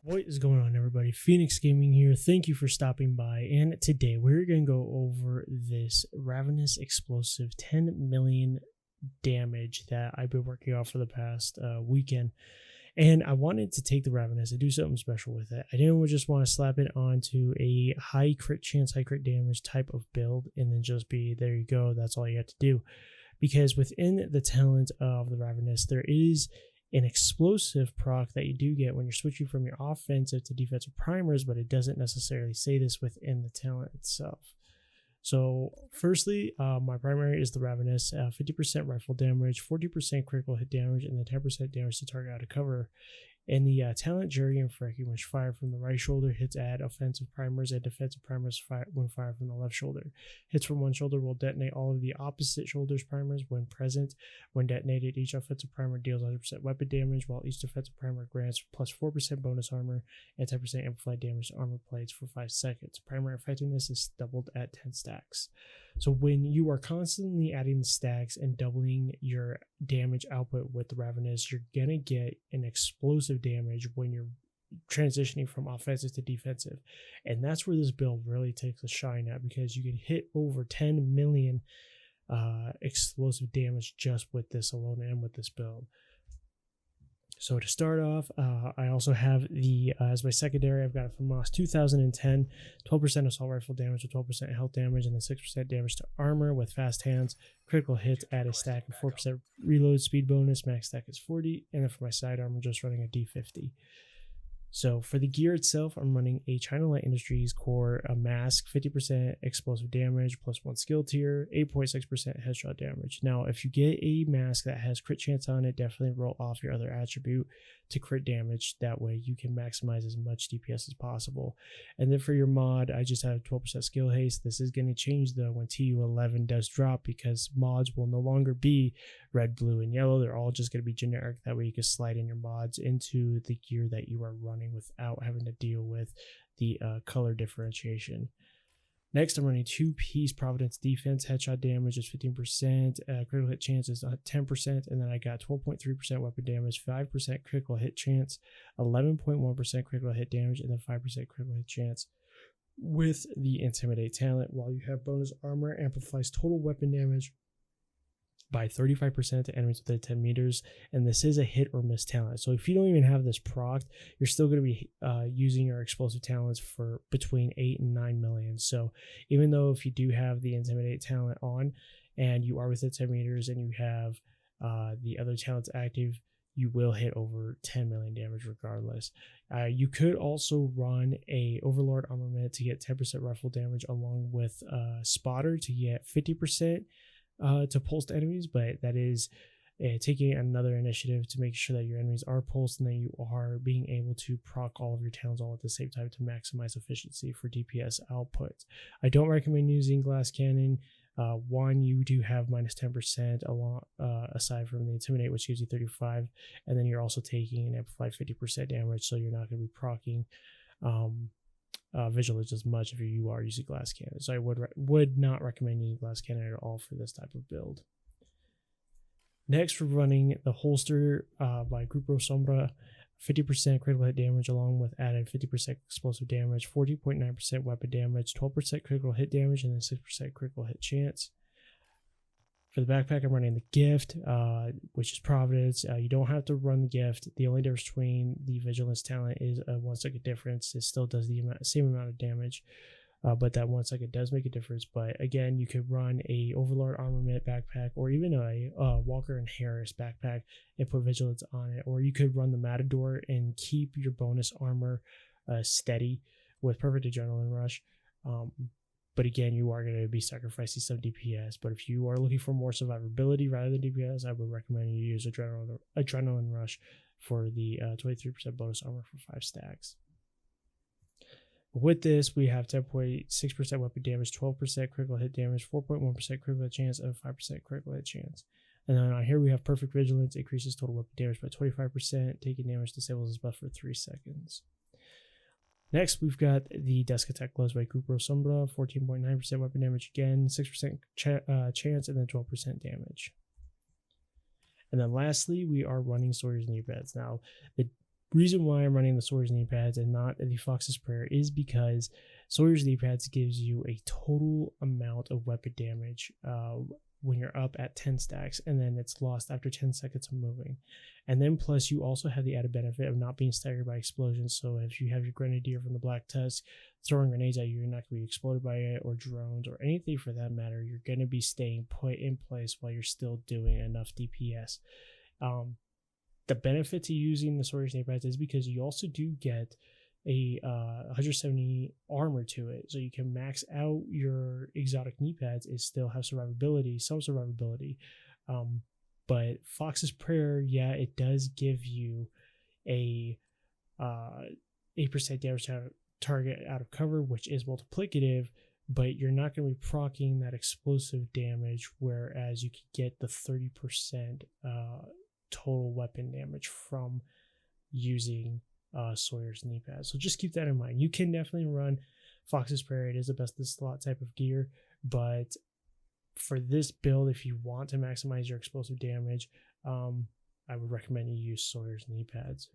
What is going on, everybody? PHXGaming here. Thank you for stopping by. And today we're going to go over this Ravenous Explosive 10 million damage that I've been working on for the past weekend. And I wanted to take the Ravenous and do something special with it. I didn't just want to slap it onto a high crit chance, high crit damage type of build and then just be, there you go, that's all you have to do. Because within the talent of the Ravenous, there is an explosive proc that you do get when you're switching from your offensive to defensive primers, but it doesn't necessarily say this within the talent itself. So firstly, my primary is the Ravenous, 50% rifle damage, 40% critical hit damage, and then 10% damage to target out of cover. And the talent Jerry and Frecky, which fire from the right shoulder, hits add offensive primers and defensive primers when fired from the left shoulder. Hits from one shoulder will detonate all of the opposite shoulder's primers when present. When detonated, each offensive primer deals 100% weapon damage, while each defensive primer grants plus 4% bonus armor and 10% amplified damage to armor plates for 5 seconds. Primary effectiveness is doubled at 10 stacks. So when you are constantly adding the stacks and doubling your damage output with the Ravenous, you're going to get an explosive damage when you're transitioning from offensive to defensive. And that's where this build really takes a shine at, because you can hit over 10 million explosive damage just with this alone and with this build. So to start off, I also have the, as my secondary, I've got it from Moss 2010, 12% assault rifle damage with 12% health damage, and then 6% damage to armor with fast hands, critical hits, add a stack, and 4% reload speed bonus, max stack is 40, and then for my sidearm, I'm just running a D50. So for the gear itself, I'm running a China Light Industries core, a mask, 50% explosive damage, plus 1 skill tier, 8.6% headshot damage. Now, if you get a mask that has crit chance on it, definitely roll off your other attribute to crit damage. That way you can maximize as much DPS as possible. And then for your mod, I just have 12% skill haste. This is going to change though when TU11 does drop, because mods will no longer be red, blue, and yellow. They're all just going to be generic. That way you can slide in your mods into the gear that you are running without having to deal with the color differentiation. Next, I'm running 2-piece Providence Defense. Headshot damage is 15%, critical hit chance is 10%, and then I got 12.3% weapon damage, 5% critical hit chance, 11.1% critical hit damage, and then 5% critical hit chance with the Intimidate talent, while you have bonus armor amplifies total weapon damage by 35% to enemies within 10 meters, and this is a hit or miss talent. So if you don't even have this proc, you're still going to be using your explosive talents for between 8 and 9 million. So even though if you do have the Intimidate talent on and you are within 10 meters and you have the other talents active, you will hit over 10 million damage regardless. You could also run a Overlord armament to get 10% rifle damage along with Spotter to get 50% to pulsed enemies, but that is taking another initiative to make sure that your enemies are pulsed and that you are being able to proc all of your talents all at the same time to maximize efficiency for DPS output. I don't recommend using glass cannon. One, you do have minus 10% along aside from the Intimidate, which gives you 35, and then you're also taking an amplified 50% damage, so you're not going to be proccing vigilance as much if you are using glass cannon. So I would not recommend using glass cannon at all for this type of build. Next, we're running the holster by Grupo Sombra, 50% critical hit damage along with added 50% explosive damage, 40.9% weapon damage, 12% critical hit damage, and then 6% critical hit chance. For the backpack, I'm running the gift, which is Providence. You don't have to run the gift. The only difference between the Vigilance talent is a 1 second difference. It still does the same amount of damage, but that 1 second does make a difference. But again, you could run a Overlord armament backpack or even a Walker and Harris backpack and put Vigilance on it. Or you could run the Matador and keep your bonus armor steady with Perfect Adrenaline Rush. But again, you are going to be sacrificing some DPS. But if you are looking for more survivability rather than DPS, I would recommend you use Adrenaline Rush for the 23% bonus armor for 5 stacks. With this, we have 10.6% weapon damage, 12% critical hit damage, 4.1% critical hit chance, and 5% critical hit chance. And then on here we have Perfect Vigilance, increases total weapon damage by 25%, taking damage disables his buff for 3 seconds. Next, we've got the Desk Attack Gloves by Grupo Sombra, 14.9% weapon damage again, 6% chance, and then 12% damage. And then lastly, we are running Sawyer's Knee Beds. Now, the reason why I'm running the Sawyer's knee pads and not the Fox's Prayer is because Sawyer's knee pads gives you a total amount of weapon damage when you're up at 10 stacks, and then it's lost after 10 seconds of moving. And then plus you also have the added benefit of not being staggered by explosions. So if you have your Grenadier from the Black Tusk throwing grenades at you, you're not going to be exploded by it, or drones, or anything for that matter. You're going to be staying put in place while you're still doing enough DPS. The benefit to using the Sawyer's knee pads is because you also do get a 170 armor to it, so you can max out your exotic knee pads and still have some survivability. But Fox's Prayer, yeah, it does give you a 8% damage to target out of cover, which is multiplicative, but you're not going to be proccing that explosive damage, whereas you could get the 30% total weapon damage from using Sawyer's knee pads. So just keep that in mind. You can definitely run Fox's Prayer. It is the best slot type of gear, but for this build, if you want to maximize your explosive damage, I would recommend you use Sawyer's knee pads.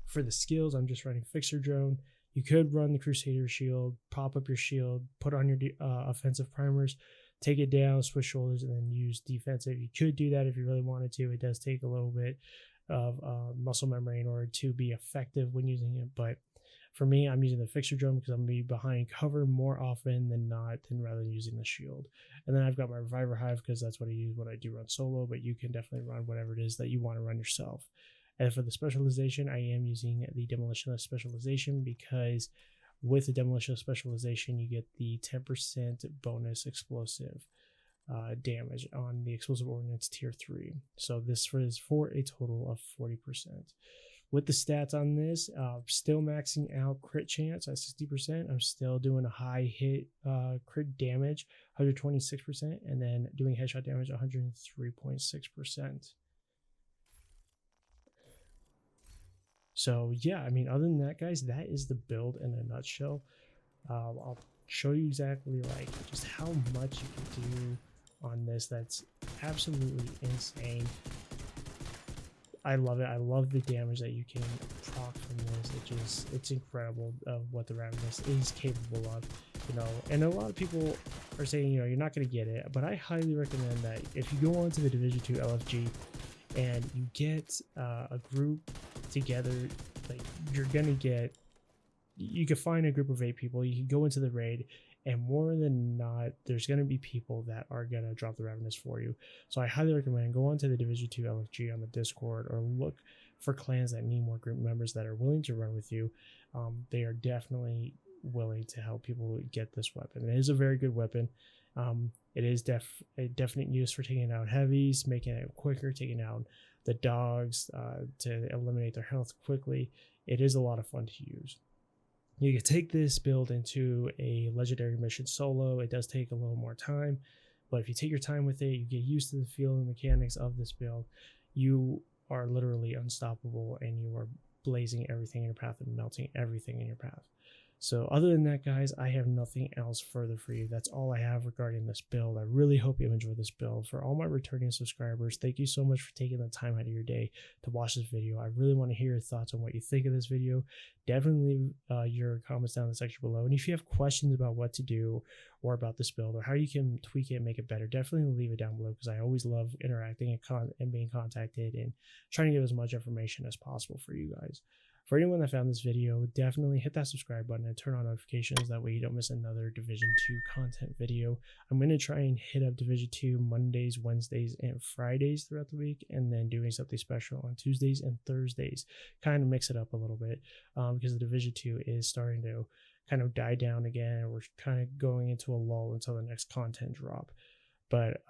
For the skills, I'm just running Fixer Drone. You could run the Crusader Shield, pop up your shield, put on your offensive primers, take it down, switch shoulders, and then use defensive. You could do that if you really wanted to. It does take a little bit of muscle memory in order to be effective when using it, but for me, I'm using the Fixer Drone because I'm going to be behind cover more often than not, rather than using the shield. And then I've got my Reviver Hive because that's what I use when I do run solo, but you can definitely run whatever it is that you want to run yourself. And for the specialization, I am using the Demolitionist specialization because with the Demolitionist specialization, you get the 10% bonus explosive damage on the explosive ordnance tier 3. So this is for a total of 40%. With the stats on this, still maxing out crit chance at 60%. I'm still doing a high hit crit damage, 126%, and then doing headshot damage, 103.6%. So yeah, I mean, other than that, guys, that is the build in a nutshell. I'll show you exactly like just how much you can do on this. That's absolutely insane. I love it. I love the damage that you can proc from this. It's incredible of what the Ravenous is capable of, you know. And a lot of people are saying, you know, you're not going to get it, but I highly recommend that if you go onto the Division 2 LFG and you get a group together, like you're going to get, you can find a group of 8 people, you can go into the raid, and more than not, there's going to be people that are going to drop the Ravenous for you. So I highly recommend go on to the Division 2 LFG on the Discord, or look for clans that need more group members that are willing to run with you. They are definitely willing to help people get this weapon. It is a very good weapon. It is a definite use for taking out heavies, making it quicker, taking out the dogs to eliminate their health quickly. It is a lot of fun to use. You can take this build into a legendary mission solo. It does take a little more time, but if you take your time with it, you get used to the feel and mechanics of this build, you are literally unstoppable, and you are blazing everything in your path and melting everything in your path. So other than that, guys, I have nothing else further for you. That's all I have regarding this build. I really hope you enjoyed this build. For all my returning subscribers, thank you so much for taking the time out of your day to watch this video. I really want to hear your thoughts on what you think of this video. Definitely leave your comments down in the section below. And if you have questions about what to do or about this build or how you can tweak it and make it better, definitely leave it down below, because I always love interacting and being contacted and trying to give as much information as possible for you guys. For anyone that found this video, definitely hit that subscribe button and turn on notifications. That way you don't miss another Division 2 content video. I'm going to try and hit up Division 2 Mondays, Wednesdays, and Fridays throughout the week, and then doing something special on Tuesdays and Thursdays. Kind of mix it up a little bit because the Division 2 is starting to kind of die down again, and we're kind of going into a lull until the next content drop. But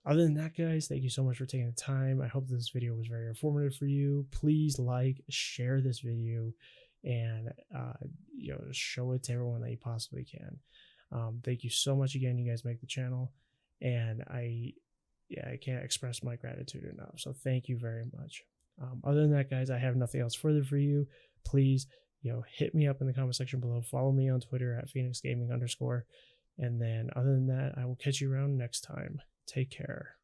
other than that, guys, thank you so much for taking the time. I hope this video was very informative for you. Please like, share this video, and show it to everyone that you possibly can. Thank you so much again. You guys make the channel, and I can't express my gratitude enough. So thank you very much. Other than that, guys, I have nothing else further for you. Please, hit me up in the comment section below. Follow me on Twitter at PHXGaming_. And then other than that, I will catch you around next time. Take care.